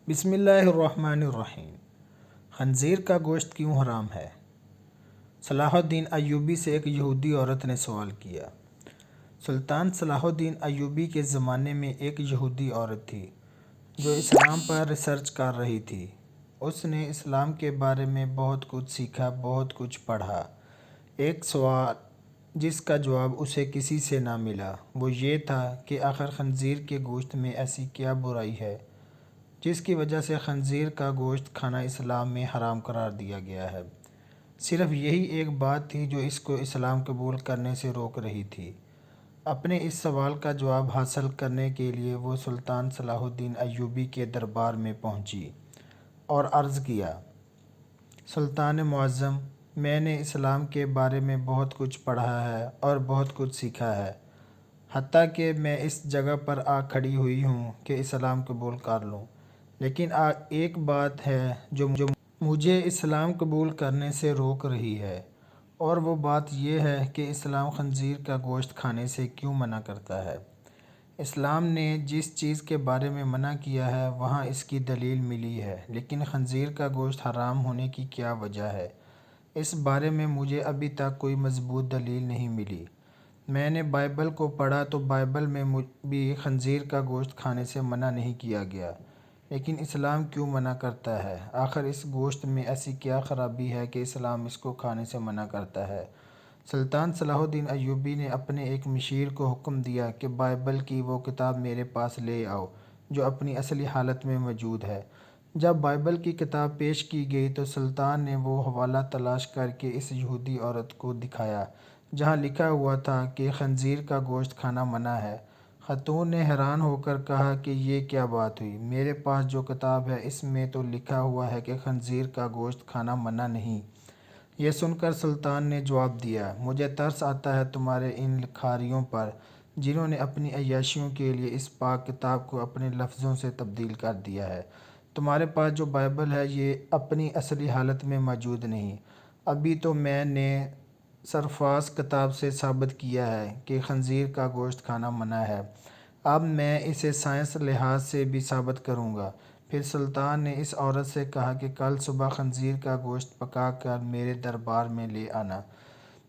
بسم اللہ الرحمن الرحیم۔ خنزیر کا گوشت کیوں حرام ہے؟ صلاح الدین ایوبی سے ایک یہودی عورت نے سوال کیا۔ سلطان صلاح الدین ایوبی کے زمانے میں ایک یہودی عورت تھی جو اسلام پر ریسرچ کر رہی تھی۔ اس نے اسلام کے بارے میں بہت کچھ سیکھا، بہت کچھ پڑھا۔ ایک سوال جس کا جواب اسے کسی سے نہ ملا وہ یہ تھا کہ آخر خنزیر کے گوشت میں ایسی کیا برائی ہے جس کی وجہ سے خنزیر کا گوشت کھانا اسلام میں حرام قرار دیا گیا ہے۔ صرف یہی ایک بات تھی جو اس کو اسلام قبول کرنے سے روک رہی تھی۔ اپنے اس سوال کا جواب حاصل کرنے کے لیے وہ سلطان صلاح الدین ایوبی کے دربار میں پہنچی اور عرض کیا، سلطان معظم، میں نے اسلام کے بارے میں بہت کچھ پڑھا ہے اور بہت کچھ سیکھا ہے، حتیٰ کہ میں اس جگہ پر آ کھڑی ہوئی ہوں کہ اسلام قبول کر لوں، لیکن ایک بات ہے جو مجھے اسلام قبول کرنے سے روک رہی ہے، اور وہ بات یہ ہے کہ اسلام خنزیر کا گوشت کھانے سے کیوں منع کرتا ہے۔ اسلام نے جس چیز کے بارے میں منع کیا ہے وہاں اس کی دلیل ملی ہے، لیکن خنزیر کا گوشت حرام ہونے کی کیا وجہ ہے؟ اس بارے میں مجھے ابھی تک کوئی مضبوط دلیل نہیں ملی۔ میں نے بائبل کو پڑھا تو بائبل میں بھی خنزیر کا گوشت کھانے سے منع نہیں کیا گیا، لیکن اسلام کیوں منع کرتا ہے؟ آخر اس گوشت میں ایسی کیا خرابی ہے کہ اسلام اس کو کھانے سے منع کرتا ہے؟ سلطان صلاح الدین ایوبی نے اپنے ایک مشیر کو حکم دیا کہ بائبل کی وہ کتاب میرے پاس لے آؤ جو اپنی اصلی حالت میں موجود ہے۔ جب بائبل کی کتاب پیش کی گئی تو سلطان نے وہ حوالہ تلاش کر کے اس یہودی عورت کو دکھایا جہاں لکھا ہوا تھا کہ خنزیر کا گوشت کھانا منع ہے۔ خاتون نے حیران ہو کر کہا کہ یہ کیا بات ہوئی؟ میرے پاس جو کتاب ہے اس میں تو لکھا ہوا ہے کہ خنزیر کا گوشت کھانا منع نہیں۔ یہ سن کر سلطان نے جواب دیا، مجھے ترس آتا ہے تمہارے ان لکھاریوں پر جنہوں نے اپنی عیاشیوں کے لیے اس پاک کتاب کو اپنے لفظوں سے تبدیل کر دیا ہے۔ تمہارے پاس جو بائبل ہے یہ اپنی اصلی حالت میں موجود نہیں۔ ابھی تو میں نے سرفراز کتاب سے ثابت کیا ہے کہ خنزیر کا گوشت کھانا منع ہے، اب میں اسے سائنس لحاظ سے بھی ثابت کروں گا۔ پھر سلطان نے اس عورت سے کہا کہ کل صبح خنزیر کا گوشت پکا کر میرے دربار میں لے آنا۔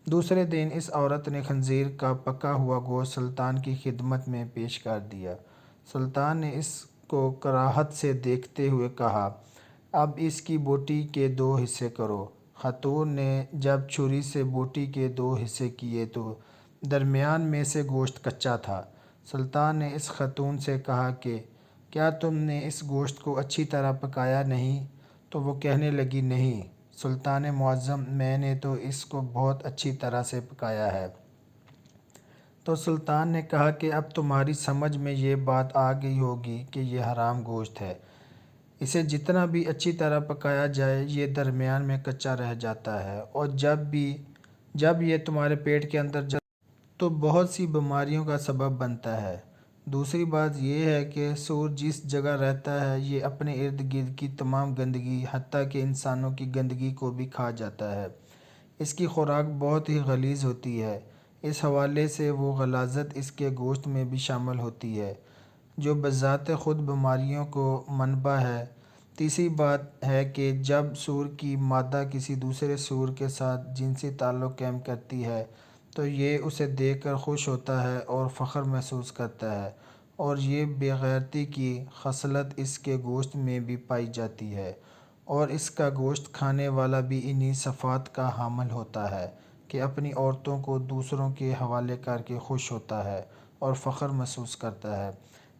دوسرے دن اس عورت نے خنزیر کا پکا ہوا گوشت سلطان کی خدمت میں پیش کر دیا۔ سلطان نے اس کو کراہت سے دیکھتے ہوئے کہا، اب اس کی بوٹی کے 2 حصے کرو۔ خاتون نے جب چھری سے بوٹی کے 2 حصے کیے تو درمیان میں سے گوشت کچا تھا۔ سلطان نے اس خاتون سے کہا کہ کیا تم نے اس گوشت کو اچھی طرح پکایا نہیں؟ تو وہ کہنے لگی، نہیں سلطان معظم، میں نے تو اس کو بہت اچھی طرح سے پکایا ہے۔ تو سلطان نے کہا کہ اب تمہاری سمجھ میں یہ بات آ گئی ہوگی کہ یہ حرام گوشت ہے۔ اسے جتنا بھی اچھی طرح پکایا جائے یہ درمیان میں کچا رہ جاتا ہے، اور جب یہ تمہارے پیٹ کے اندر تو بہت سی بیماریوں کا سبب بنتا ہے۔ دوسری بات یہ ہے کہ سور جس جگہ رہتا ہے یہ اپنے ارد گرد کی تمام گندگی حتیٰ کہ انسانوں کی گندگی کو بھی کھا جاتا ہے۔ اس کی خوراک بہت ہی غلیظ ہوتی ہے، اس حوالے سے وہ غلاظت اس کے گوشت میں بھی شامل ہوتی ہے جو بذات خود بیماریوں کو منبع ہے۔ تیسری بات ہے کہ جب سور کی مادہ کسی دوسرے سور کے ساتھ جنسی تعلق قائم کرتی ہے تو یہ اسے دیکھ کر خوش ہوتا ہے اور فخر محسوس کرتا ہے، اور یہ بے غیرتی کی خصلت اس کے گوشت میں بھی پائی جاتی ہے، اور اس کا گوشت کھانے والا بھی انہی صفات کا حامل ہوتا ہے کہ اپنی عورتوں کو دوسروں کے حوالے کر کے خوش ہوتا ہے اور فخر محسوس کرتا ہے۔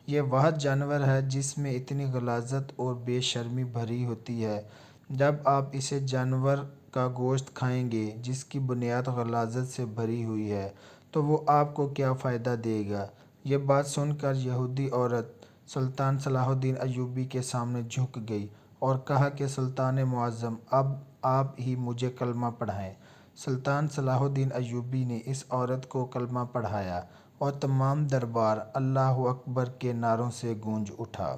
یہ واحد جانور ہے جس میں اتنی غلاظت اور بے شرمی بھری ہوتی ہے۔ جب آپ اسے جانور کا گوشت کھائیں گے جس کی بنیاد غلاظت سے بھری ہوئی ہے تو وہ آپ کو کیا فائدہ دے گا؟ یہ بات سن کر یہودی عورت سلطان صلاح الدین ایوبی کے سامنے جھک گئی اور کہا کہ سلطان معظم، اب آپ ہی مجھے کلمہ پڑھائیں۔ سلطان صلاح الدین ایوبی نے اس عورت کو کلمہ پڑھایا اور تمام دربار اللہ اکبر کے نعروں سے گونج اٹھا۔